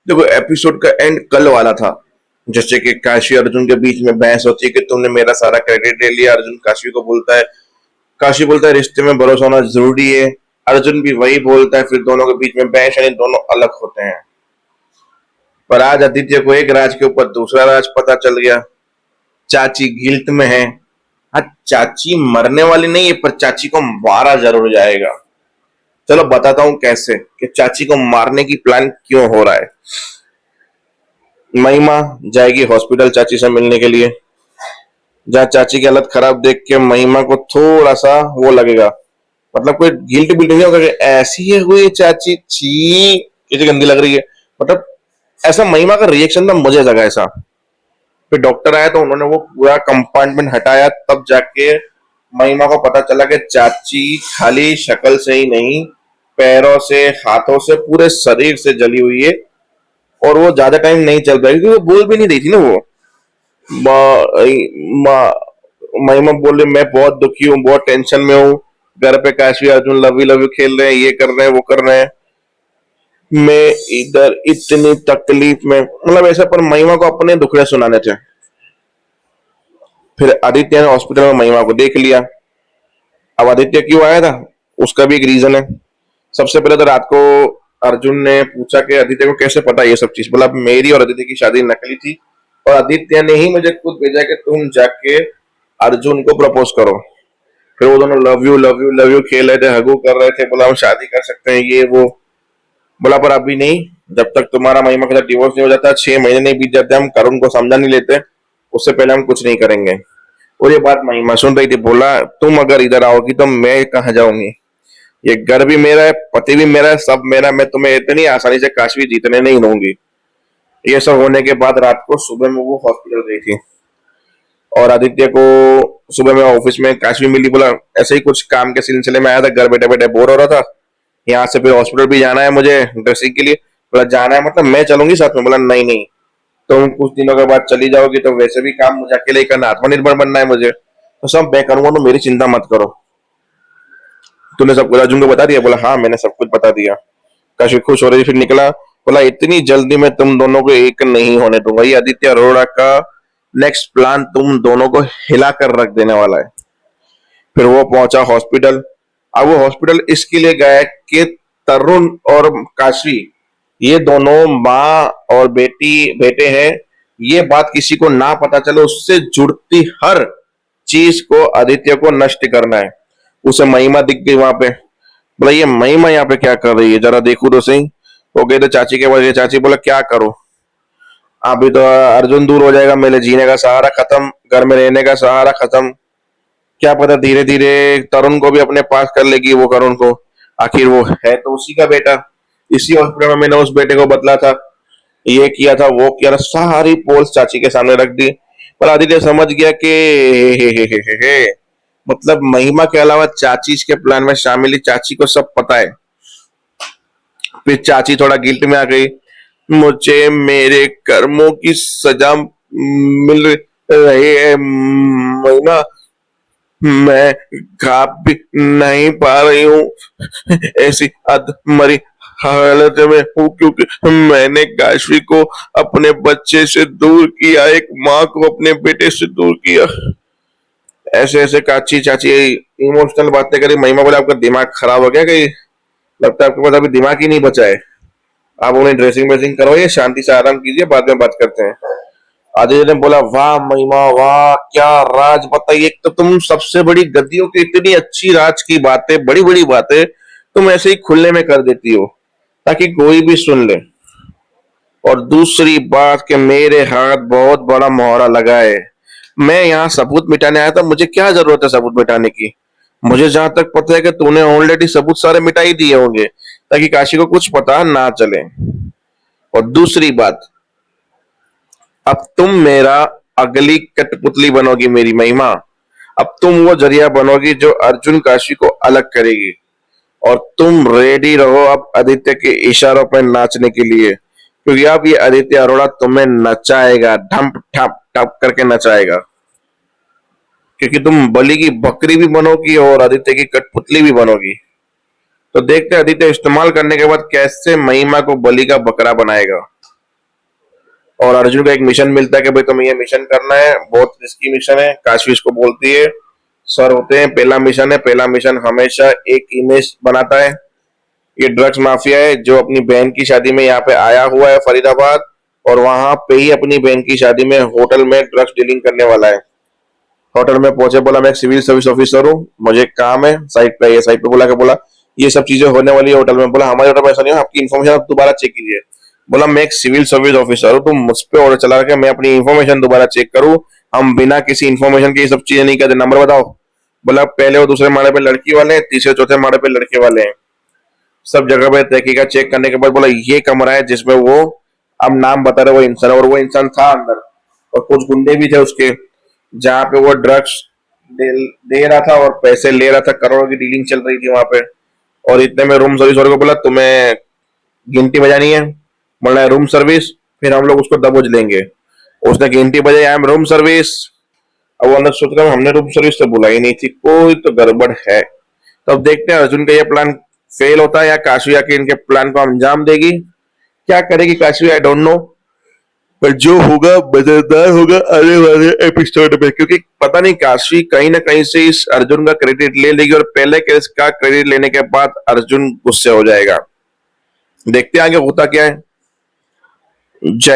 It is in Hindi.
देखो एपिसोड का एंड कल वाला था। जैसे कि काशी अर्जुन के बीच में बहस होती है कि तुमने मेरा सारा क्रेडिट ले लिया। अर्जुन काशी को बोलता है, काशी बोलता है रिश्ते में भरोसा होना जरूरी है। अर्जुन भी वही बोलता है, फिर दोनों के बीच में बहस, यानी दोनों अलग होते हैं। पर आज आदित्य को एक राज के ऊपर दूसरा राज पता चल गया। चाची गिल्ट में है। हाँ, चाची मरने वाली नहीं है, पर चाची को मारा जरूर जाएगा। चलो बताता हूँ कैसे, कि चाची को मारने की प्लान क्यों हो रहा है। महिमा जाएगी हॉस्पिटल चाची से मिलने के लिए, जहाँ चाची की हालत खराब देख के महिमा को थोड़ा सा वो लगेगा, मतलब कोई गिल्ट बिल्ट नहीं होगा कि ऐसी है हुई चाची, छी कितनी गंदी लग रही है, मतलब ऐसा महिमा का रिएक्शन था मुझे लगा ऐसा। फिर डॉक्टर आया तो उन्होंने वो पूरा कंपार्टमेंट हटाया, तब जाके महिमा को पता चला कि चाची खाली शक्ल से ही नहीं, पैरों से, हाथों से, पूरे शरीर से जली हुई है। और वो ज्यादा टाइम नहीं चल पाएगी क्योंकि वो बोल भी नहीं रही थी ना। वो महिमा बोले मैं बहुत दुखी हूँ, बहुत टेंशन में हूँ। घर पे काशी अर्जुन लव यू खेल रहे हैं, ये कर रहे हैं, वो कर रहे हैं, मैं इधर इतनी तकलीफ में, मतलब ऐसा। पर महिमा को अपने दुखड़े सुनाने थे। फिर आदित्य ने हॉस्पिटल में महिमा को देख लिया। अब आदित्य क्यों आया था उसका भी एक रीजन है। सबसे पहले तो रात को अर्जुन ने पूछा कि आदित्य को कैसे पता ये सब चीज, बोला मेरी और आदित्य की शादी नकली थी और आदित्य ने ही मुझे खुद भेजा कि तुम जाके अर्जुन को प्रपोज करो। फिर वो दोनों love you love you love you खेल रहे थे, हगू कर रहे थे, बोला हम शादी कर सकते हैं, ये वो। बोला पर अभी नहीं, जब तक तुम्हारा महिमा के साथ डिवोर्स नहीं हो जाता, 6 महीने नहीं बीत जाते, हम करुण को समझा नहीं लेते, उससे पहले हम कुछ नहीं करेंगे। और ये बात महिमा सुन रही थी। बोला तुम अगर इधर आओगी तो मैं कहाँ जाऊंगी, ये घर भी मेरा है, पति भी मेरा है, सब मेरा, मैं तुम्हें इतनी आसानी से काशी जीतने नहीं दूंगी। ये सब होने के बाद रात को सुबह में वो हॉस्पिटल गई थी और आदित्य को सुबह में ऑफिस में काशी मिली। बोला ऐसे ही कुछ काम के सिलसिले में आया था, घर बैठे बैठे बोर हो रहा था, यहाँ से फिर हॉस्पिटल भी जाना है मुझे ड्रेसिंग के लिए। बोला जाना है मतलब मैं चलूंगी साथ में। बोला नहीं नहीं, तुम कुछ दिनों के बाद चली जाओगी तो वैसे भी काम मुझे अकेले ही करना, आत्मनिर्भर बनना है मुझे, तो सब मैं करूंगा, तो मेरी चिंता मत करो। तूने सब कुछ अर्जुन को बता दिया? बोला हाँ मैंने सब कुछ बता दिया। काशी खुश हो रही, फिर निकला। बोला इतनी जल्दी मैं तुम दोनों को एक नहीं होने दूंगा, ये आदित्य अरोड़ा का नेक्स्ट प्लान तुम दोनों को हिला कर रख देने वाला है। फिर वो पहुंचा हॉस्पिटल। अब वो हॉस्पिटल इसके लिए गया कि तरुण और काशी ये दोनों माँ और बेटी बेटे हैं, ये बात किसी को ना पता चले, उससे जुड़ती हर चीज को आदित्य को नष्ट करना है। उसे महिमा दिख गई वहां पे। बोला ये महिमा यहाँ पे क्या कर रही है, जरा देखू तो सही। वो गए तो चाची के पास गए। चाची बोला क्या करो, अभी तो अर्जुन दूर हो जाएगा, मेरे जीने का सहारा खत्म, घर में रहने का सहारा खत्म, क्या पता धीरे धीरे तरुण को भी अपने पास कर लेगी वो करुण को, आखिर वो है तो उसी का बेटा। इसी हॉस्पिटल में मैंने उस बेटे को बदला था, ये किया था, वो किया था, सारी पोल्स चाची के सामने रख दी। पर आदित्य समझ गया कि हे, मतलब महिमा के अलावा चाची इसके प्लान में शामिल ही, चाची को सब पता है। फिर चाची थोड़ा गिल्ट में आ गई, मुझे मेरे कर्मों की सजा मिल रही है महिमा, मैं खा भी नहीं पा रही हूँ, ऐसी अधमरी हालत में हूँ क्योंकि मैंने काशी को अपने बच्चे से दूर किया, एक माँ को अपने बेटे से दूर किया। ऐसे ऐसे काची चाची इमोशनल बातें करी। महिमा बोले आपका दिमाग खराब हो गया, कहीं लगता है आपके पास अभी दिमाग ही नहीं बचा है, आप उन्हें ड्रेसिंग वेसिंग करवाइए, शांति से आराम कीजिए, बाद में बात करते हैं। आदित्य ने बोला वाह महिमा वाह, क्या राज बताइए, एक तो तुम सबसे बड़ी गद्दियों की इतनी अच्छी राज की बातें, बड़ी बड़ी बातें तुम ऐसे ही खुले में कर देती हो ताकि कोई भी सुन ले। और दूसरी बात कि मेरे हाथ बहुत बड़ा मोहरा लगा है, मैं यहाँ सबूत मिटाने आया था, मुझे क्या जरूरत है सबूत मिटाने की, मुझे जहां तक पता है कि तूने ऑलरेडी सबूत सारे मिटा ही दिए होंगे ताकि काशी को कुछ पता ना चले। और दूसरी बात, अब तुम मेरा अगली कठपुतली बनोगी मेरी महिमा, अब तुम वो जरिया बनोगी जो अर्जुन काशी को अलग करेगी। और तुम रेडी रहो अब आदित्य के इशारों पर नाचने के लिए, क्योंकि अब ये आदित्य अरोड़ा तुम्हें नचाएगा, ढम ठप ठप करके नचाएगा, क्योंकि तुम बलि की बकरी भी बनोगी और आदित्य की कठपुतली भी बनोगी। तो देखते हैं आदित्य इस्तेमाल करने के बाद कैसे महिमा को बलि का बकरा बनाएगा। और अर्जुन को एक मिशन मिलता है कि भाई तुम्हें ये मिशन करना है, बहुत रिस्की मिशन है। काशवी इसको बोलती है, सर होते हैं पहला मिशन है, पहला मिशन हमेशा एक इमेज बनाता है। ये ड्रग्स माफिया है जो अपनी बहन की शादी में यहाँ पे आया हुआ है फरीदाबाद, और वहां पे ही अपनी बहन की शादी में होटल में ड्रग्स डीलिंग करने वाला है। होटल में पहुंचे, बोला मैं एक सिविल सर्विस ऑफिसर हूँ, मुझे एक काम है साइट पे। ये साइट पे बोला कि बोला ये सब चीजें होने वाली है होटल में। बोला हमारे होटल में ऐसा नहीं है, आपकी इन्फॉर्मेशन आप दोबारा चेक कीजिए। बोला मैं एक सिविल सर्विस ऑफिसर हूँ, तुम मुझ पे ऑर्डर चला रखे, मैं अपनी इन्फॉर्मेशन दोबारा चेक करूँ? हम बिना किसी इन्फॉर्मेशन के ये सब चीजें नहीं करते, नंबर बताओ। बोला पहले और दूसरे माड़े पे लड़की वाले हैं, तीसरे चौथे माड़े पे लड़के वाले हैं। सब जगह पे तहकीकात चेक करने के बाद बोला ये कमरा है जिसमें वो अब नाम बता रहे वो इंसान, और वो इंसान था अंदर, और कुछ गुंडे भी थे उसके, जहाँ पे वो ड्रग्स दे रहा था और पैसे ले रहा था, करोड़ों की डीलिंग चल रही थी वहां पे। और इतने में रूम सर्विस वाले को बोला तुम्हें गिनती बजानी है? बोला रूम सर्विस, फिर हम लोग उसको दबोच लेंगे। उसने गिनती बजाई, आई एम रूम सर्विस। अब वो अंदर सोच रहा हमने रूम सर्विस तो बुलाई नहीं थी, कोई तो गड़बड़ है। तो अब देखते हैं अर्जुन का ये प्लान फेल होता है या काशवी आके इनके प्लान को अंजाम देगी। क्या करेगी काशवी आई डोंट नो, पर जो होगा मजेदार होगा आने वाले एपिसोड में, क्योंकि पता नहीं काशवी कहीं ना कहीं से इस अर्जुन का क्रेडिट ले लेगी, और पहले केस का क्रेडिट लेने के बाद अर्जुन गुस्से हो जाएगा। देखते हैं आगे होता क्या है। जय